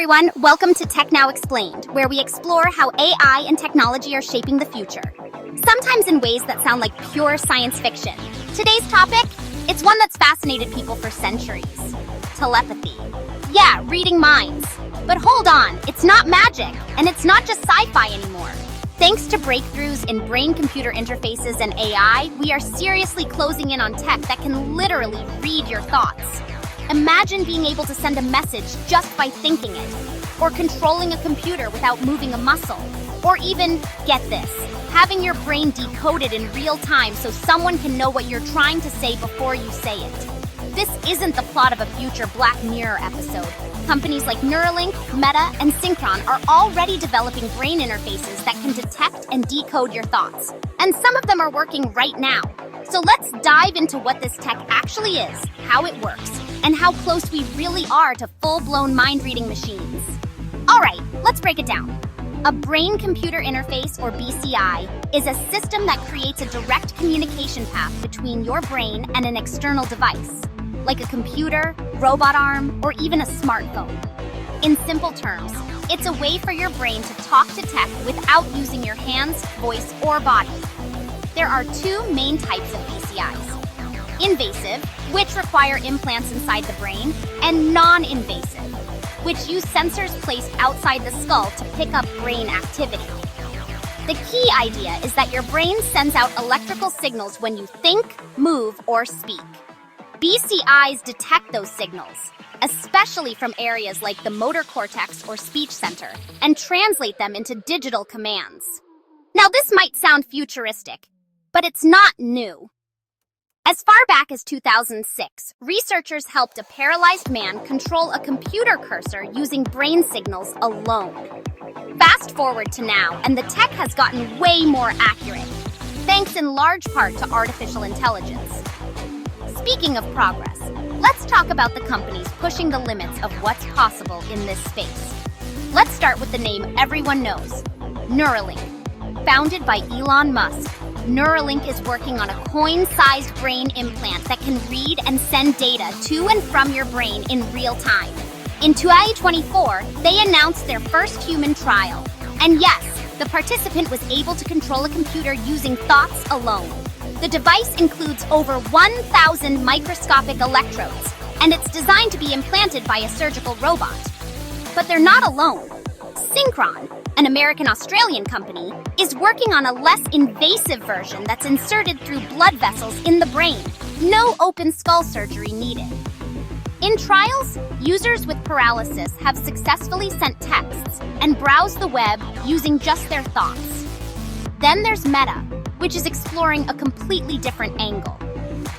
everyone, welcome to TechNow Explained, where we explore how AI and technology are shaping the future, sometimes in ways that sound like pure science fiction. Today's topic? It's one that's fascinated people for centuries. Telepathy. Yeah, reading minds. But hold on, it's not magic, and it's not just sci-fi anymore. Thanks to breakthroughs in brain-computer interfaces and AI, we are seriously closing in on tech that can literally read your thoughts. Imagine being able to send a message just by thinking it, or controlling a computer without moving a muscle, or even, get this, having your brain decoded in real time so someone can know what you're trying to say before you say it. This isn't the plot of a future Black Mirror episode. Companies like Neuralink, Meta, and Synchron are already developing brain interfaces that can detect and decode your thoughts. And some of them are working right now. So let's dive into what this tech actually is, how it works, and how close we really are to full-blown mind-reading machines. All right, let's break it down. A brain-computer interface, or BCI, is a system that creates a direct communication path between your brain and an external device, like a computer, robot arm, or even a smartphone. In simple terms, it's a way for your brain to talk to tech without using your hands, voice, or body. There are two main types of BCIs. Invasive, which require implants inside the brain, and non-invasive, which use sensors placed outside the skull to pick up brain activity. The key idea is that your brain sends out electrical signals when you think, move, or speak. BCIs detect those signals, especially from areas like the motor cortex or speech center, and translate them into digital commands. Now, this might sound futuristic, but it's not new. As far back as 2006, researchers helped a paralyzed man control a computer cursor using brain signals alone. Fast forward to now, and the tech has gotten way more accurate, thanks in large part to artificial intelligence. Speaking of progress, let's talk about the companies pushing the limits of what's possible in this space. Let's start with the name everyone knows, Neuralink. Founded by Elon Musk, Neuralink is working on a coin-sized brain implant that can read and send data to and from your brain in real time. In 2024, they announced their first human trial. And yes, the participant was able to control a computer using thoughts alone. The device includes over 1,000 microscopic electrodes, and it's designed to be implanted by a surgical robot. But they're not alone. Synchron, an American-Australian company, is working on a less invasive version that's inserted through blood vessels in the brain. No open skull surgery needed. In trials, users with paralysis have successfully sent texts and browsed the web using just their thoughts. Then there's Meta, which is exploring a completely different angle.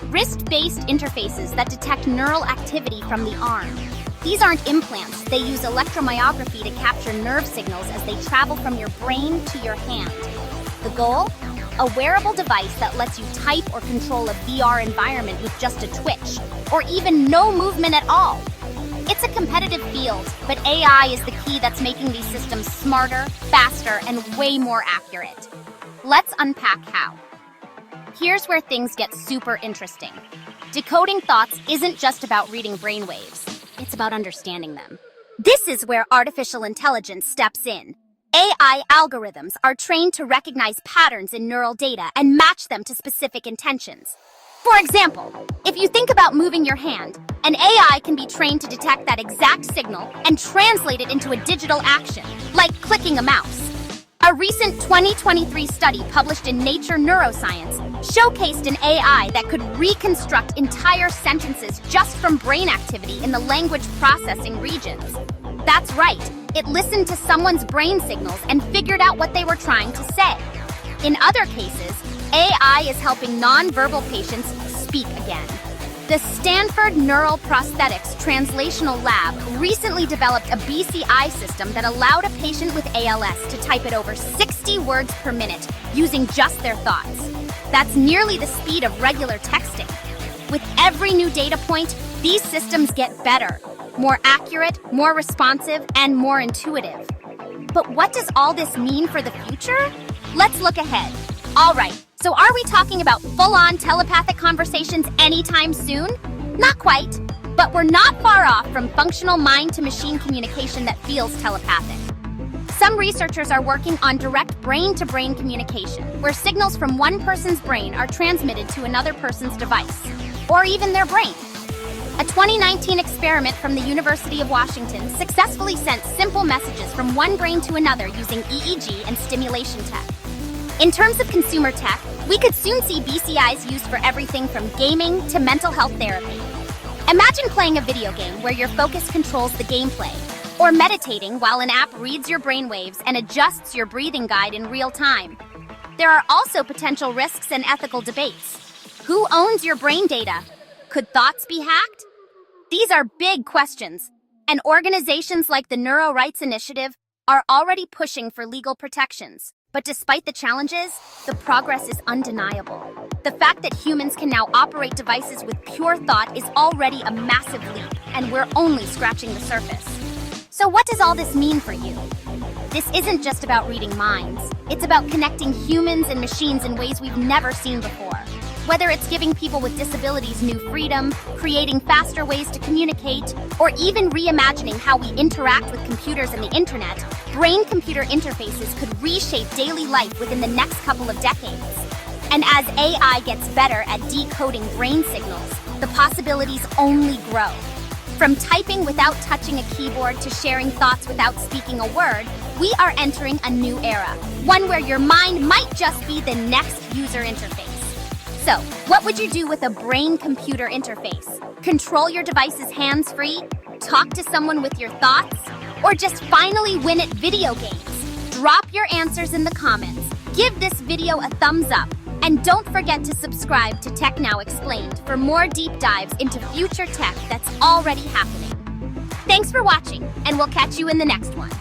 Wrist-based interfaces that detect neural activity from the arm. These aren't implants, they use electromyography to capture nerve signals as they travel from your brain to your hand. The goal? A wearable device that lets you type or control a VR environment with just a twitch, or even no movement at all. It's a competitive field, but AI is the key that's making these systems smarter, faster, and way more accurate. Let's unpack how. Here's where things get super interesting. Decoding thoughts isn't just about reading brainwaves. It's about understanding them. This is where artificial intelligence steps in. AI algorithms are trained to recognize patterns in neural data and match them to specific intentions. For example, if you think about moving your hand, an AI can be trained to detect that exact signal and translate it into a digital action, like clicking a mouse. A recent 2023 study published in Nature Neuroscience showcased an AI that could reconstruct entire sentences just from brain activity in the language processing regions. That's right, it listened to someone's brain signals and figured out what they were trying to say. In other cases, AI is helping nonverbal patients speak again. The Stanford Neural Prosthetics Translational Lab recently developed a BCI system that allowed a patient with ALS to type at over 60 words per minute using just their thoughts. That's nearly the speed of regular texting. With every new data point, these systems get better, more accurate, more responsive, and more intuitive. But what does all this mean for the future? Let's look ahead. All right, so are we talking about full-on telepathic conversations anytime soon? Not quite, But we're not far off from functional mind-to-machine communication that feels telepathic. Some researchers are working on direct brain-to-brain communication, where signals from one person's brain are transmitted to another person's device, or even their brain. A 2019 experiment from the University of Washington successfully sent simple messages from one brain to another using EEG and stimulation tech. In terms of consumer tech, we could soon see BCIs used for everything from gaming to mental health therapy. Imagine playing a video game where your focus controls the gameplay, or meditating while an app reads your brainwaves and adjusts your breathing guide in real time. There are also potential risks and ethical debates. Who owns your brain data? Could thoughts be hacked? These are big questions, and organizations like the Neuro Rights Initiative are already pushing for legal protections. But despite the challenges, the progress is undeniable. The fact that humans can now operate devices with pure thought is already a massive leap, and we're only scratching the surface. So what does all this mean for you? This isn't just about reading minds. It's about connecting humans and machines in ways we've never seen before. Whether it's giving people with disabilities new freedom, creating faster ways to communicate, or even reimagining how we interact with computers and the internet, brain-computer interfaces could reshape daily life within the next couple of decades. And as AI gets better at decoding brain signals, the possibilities only grow. From typing without touching a keyboard to sharing thoughts without speaking a word, we are entering a new era, one where your mind might just be the next user interface. So, what would you do with a brain-computer interface? Control your devices hands-free? Talk to someone with your thoughts? Or just finally win at video games? Drop your answers in the comments. Give this video a thumbs up. And don't forget to subscribe to TechNow Explained for more deep dives into future tech that's already happening. Thanks for watching, and we'll catch you in the next one.